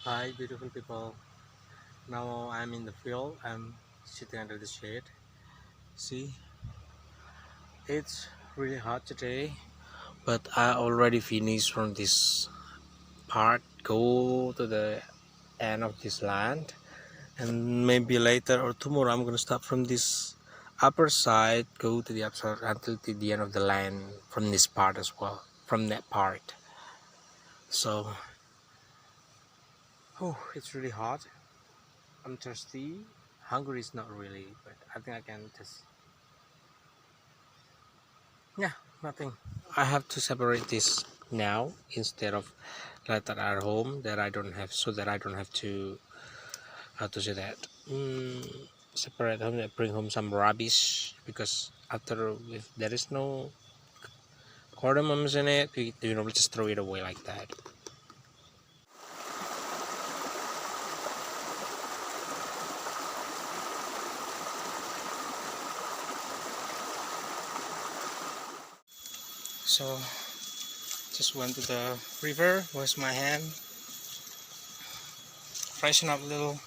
Hi, beautiful people. Now I'm in the field. I'm sitting under the shade. See, it's really hot today, but I already finished from this part. Go to the end of this land, and maybe later or tomorrow I'm gonna start from this upper side. Go to the upper until to the end of the land from this part as well. From that part. So, oh, it's really hot. I'm thirsty. Hungry is not really, but I think I can just. Yeah, nothing. I have to separate this now instead of later at home that I don't have, so that I don't have to, how to say that, separate home and bring home some rubbish, because after, if there is no cardamoms in it, we normally just throw it away like that. So just went to the river, wash my hand, freshen up a little.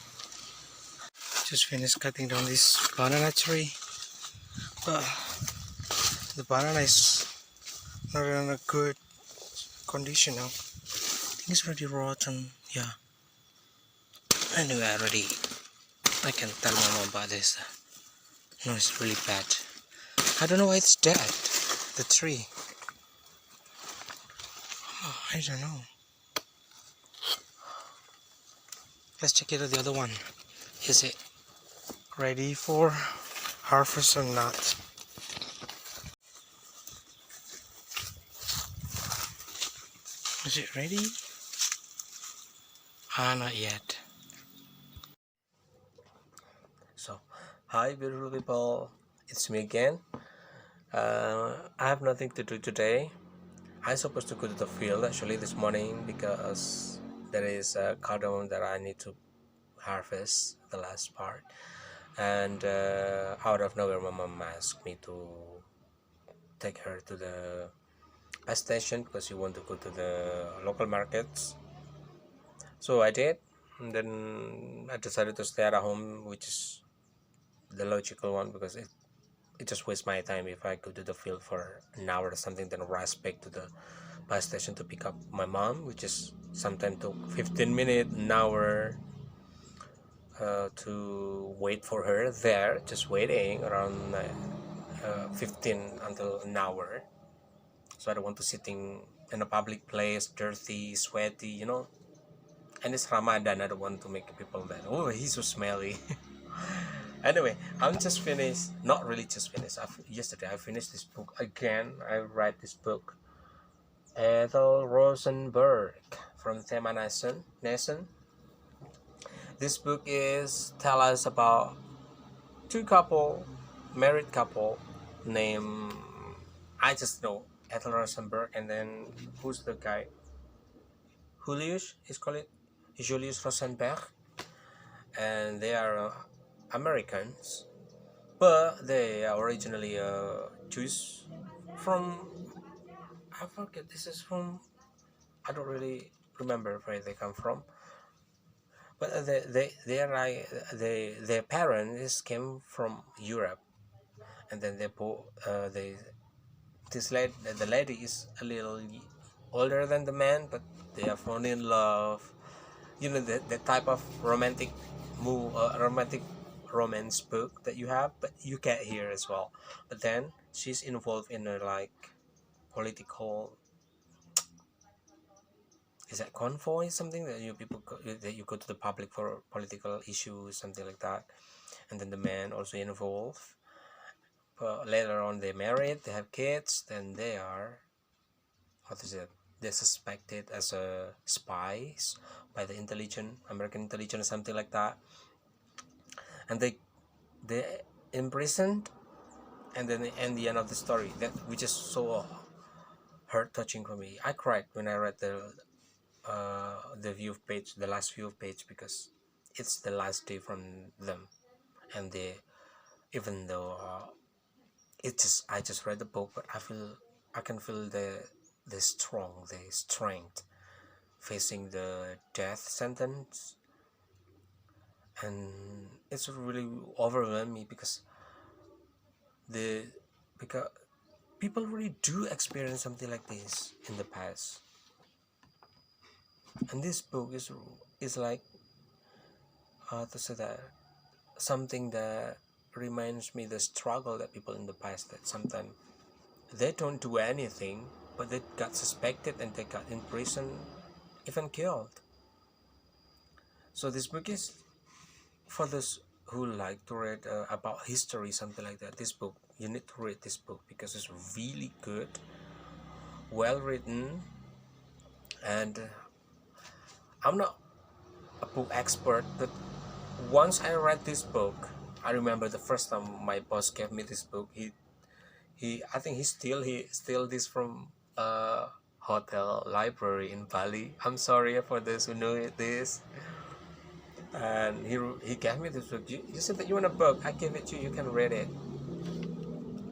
Just finished cutting down this banana tree. But the banana is not in a good condition now. I think it's already rotten. Yeah. Anyway, I can tell mom about this. No, it's really bad. I don't know why it's dead. The tree. Oh, I don't know. Let's check it out the other one. Is it ready for harvest or not? Is it ready? Not yet. So, hi beautiful people. It's me again. I have nothing to do today. I'm supposed to go to the field actually this morning because there is a cardamom that I need to harvest, the last part. And out of nowhere, my mom asked me to take her to the bus station because she want to go to the local markets. So I did, and then I decided to stay at home, which is the logical one, because it just wastes my time if I go to the field for an hour or something, then rush back to the bus station to pick up my mom, which is sometimes took 15 minutes, an hour, to wait for her there, just waiting around 15 until an hour. So I don't want to sitting in a public place, dirty, sweaty, And it's Ramadan. I don't want to make people that, oh, he's so smelly. Anyway, I'm just finished. Not really just finished. Yesterday I finished this book again. I read this book, Ethel Rosenberg from Tema Nation. This book is tell us about two married couple named, I just know Ethel Rosenberg, and then who's the guy? Julius is called it, Julius Rosenberg, and they are Americans, but they are originally Jews from, I forget, this is from, I don't really remember where they come from, but they are like, their parents came from Europe, and then the lady is a little older than the man, but they have fallen in love. The type of romantic romance book that you have, but you get here as well. But then she's involved in a like political, is that convoy, something that you go to the public for political issues, something like that. And then the man also involved, but later on they married, they have kids, then they are, what is it, they're suspected as a spies by the American intelligence, something like that. And they imprisoned, and then in the end of the story, that which is so heart touching for me. I cried when I read the view page, the last view page, because it's the last day from them, and they, even though it just, I just read the book, but I can feel the strength, facing the death sentence, and it's really overwhelmed me the because people really do experience something like this in the past, and this book is like to say that something that reminds me the struggle that people in the past, that sometimes they don't do anything but they got suspected and they got in prison, even killed. So this book is for those who like to read about history, something like that. This book, you need to read this book because it's really good, well written, and I'm not a book expert, but once I read this book, I remember the first time my boss gave me this book. He I think he steal this from a hotel library in Bali. I'm sorry for those who know this. And he gave me this book. You said that you want a book. I gave it to you. You can read it.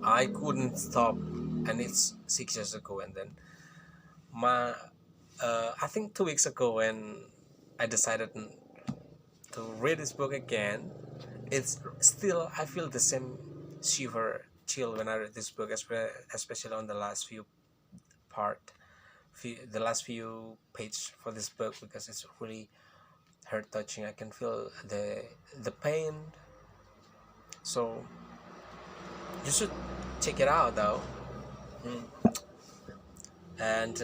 I couldn't stop, and it's 6 years ago. And then my I think 2 weeks ago when I decided to read this book again, it's still I feel the same chill when I read this book, especially on the last the last few page for this book, because it's really heart touching. I can feel the pain. So you should check it out though. And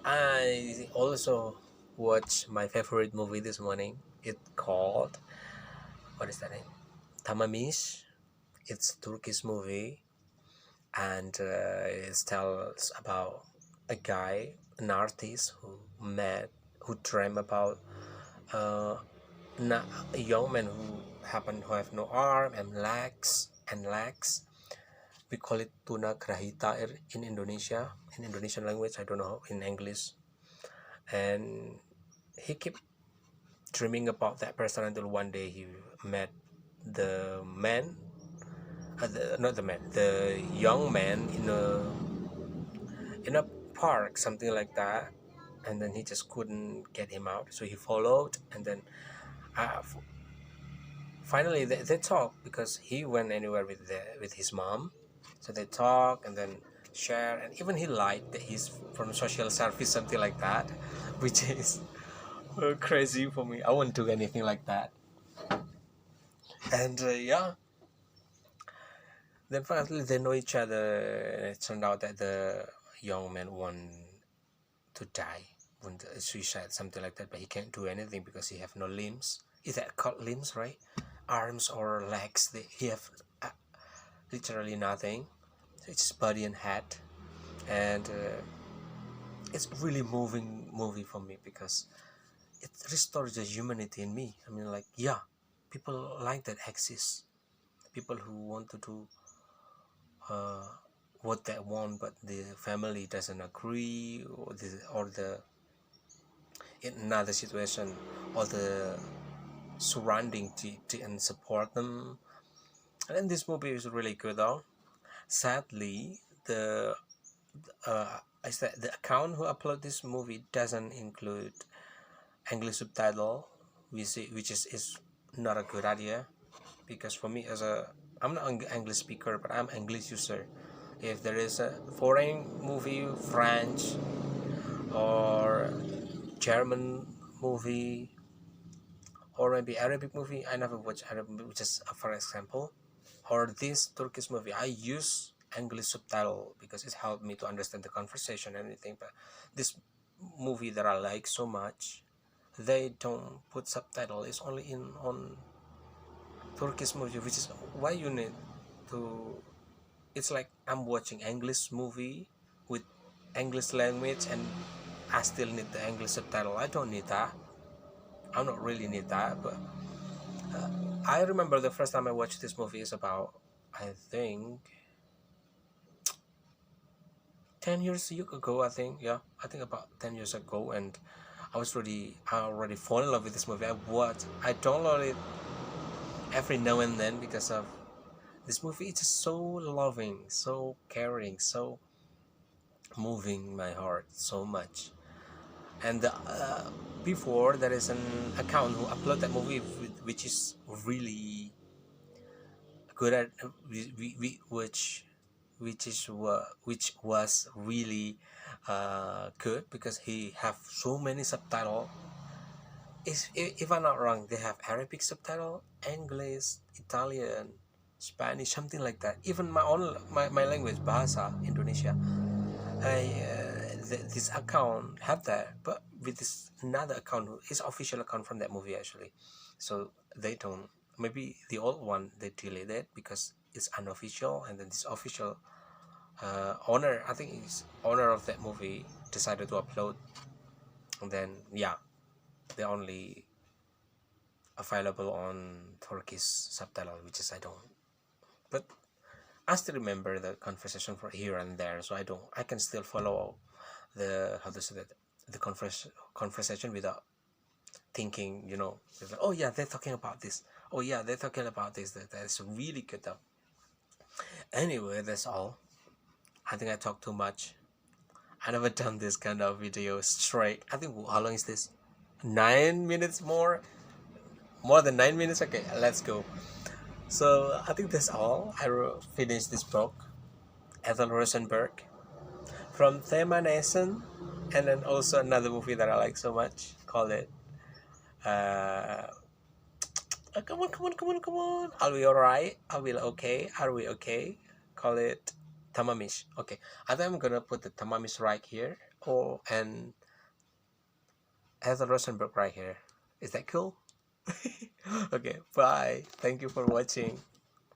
I also watched my favorite movie this morning. It called, what is that name? Tamamish. It's a Turkish movie, and it tells about a guy, an artist who dreamt about uh, a young man who have no arm and legs. We call it tuna grahita in Indonesia, in Indonesian language. I don't know in English. And he kept dreaming about that person until one day he met the man, not the man, the young man in a park, something like that. And then he just couldn't get him out, so he followed, and then uh, finally they talk because he went anywhere with his mom. So they talk and then share, and even he lied that he's from social service, something like that, which is crazy for me. I wouldn't do anything like that. And yeah, then finally they know each other, and it turned out that the young man want to die, want suicide, something like that, but he can't do anything because he have no limbs. Is that called limbs, right? Arms or legs? He have literally nothing. It's his body and head, and it's really moving movie for me because it restores the humanity in me. I mean, like, yeah, people like that exist. People who want to do uh, what they want, but the family doesn't agree, or the in another situation, or the surrounding and support them. And this movie is really good, though. Sadly, the I said the account who upload this movie doesn't include English subtitle, which is not a good idea, because for me I'm not an English speaker, but I'm English user. If there is a foreign movie, French or German movie, or maybe Arabic movie, I never watch Arabic movie, just for example, or this Turkish movie, I use English subtitle because it helped me to understand the conversation and anything. But this movie that I like so much, they don't put subtitle. It's only on Turkish movie, which is why you need to. It's like I'm watching English movie with English language, and I still need the English subtitle. I don't need that. I don't really need that. But I remember the first time I watched this movie is about, I think, 10 years ago. I think about 10 years ago, and I already fall in love with this movie. I download it every now and then because of this movie. It's just so loving, so caring, so moving my heart so much. And before there is an account who upload that movie which is really good at which was really good because he have so many subtitle. If I'm not wrong, they have Arabic subtitle, English, Italian, Spanish, something like that. Even my language, Bahasa Indonesia, this account have that, but with this another account, is official account from that movie actually. So they don't. Maybe the old one they deleted because it's unofficial, and then this official owner, I think is owner of that movie, decided to upload, and then yeah, they only available on Turkish subtitle, which is I don't. But I still remember the conversation for here and there, so I can still follow the how to say that, the conversation without thinking, it's like, oh yeah, they're talking about this. Oh yeah, they're talking about this. That's really good though. Anyway, that's all. I think I talked too much. I never done this kind of video straight. I think how long is this? 9 minutes more than 9 minutes. Okay, let's go. So I think that's all. I finished this book, Ethel Rosenberg, from Thema Nation, and then also another movie that I like so much. Call it. Come on, come on, come on, come on. Are we alright? Are we okay? Are we okay? Call it Tamamish. Okay, I think I'm gonna put the Tamamish right here, and Ethel Rosenberg right here. Is that cool? Okay, bye. Thank you for watching.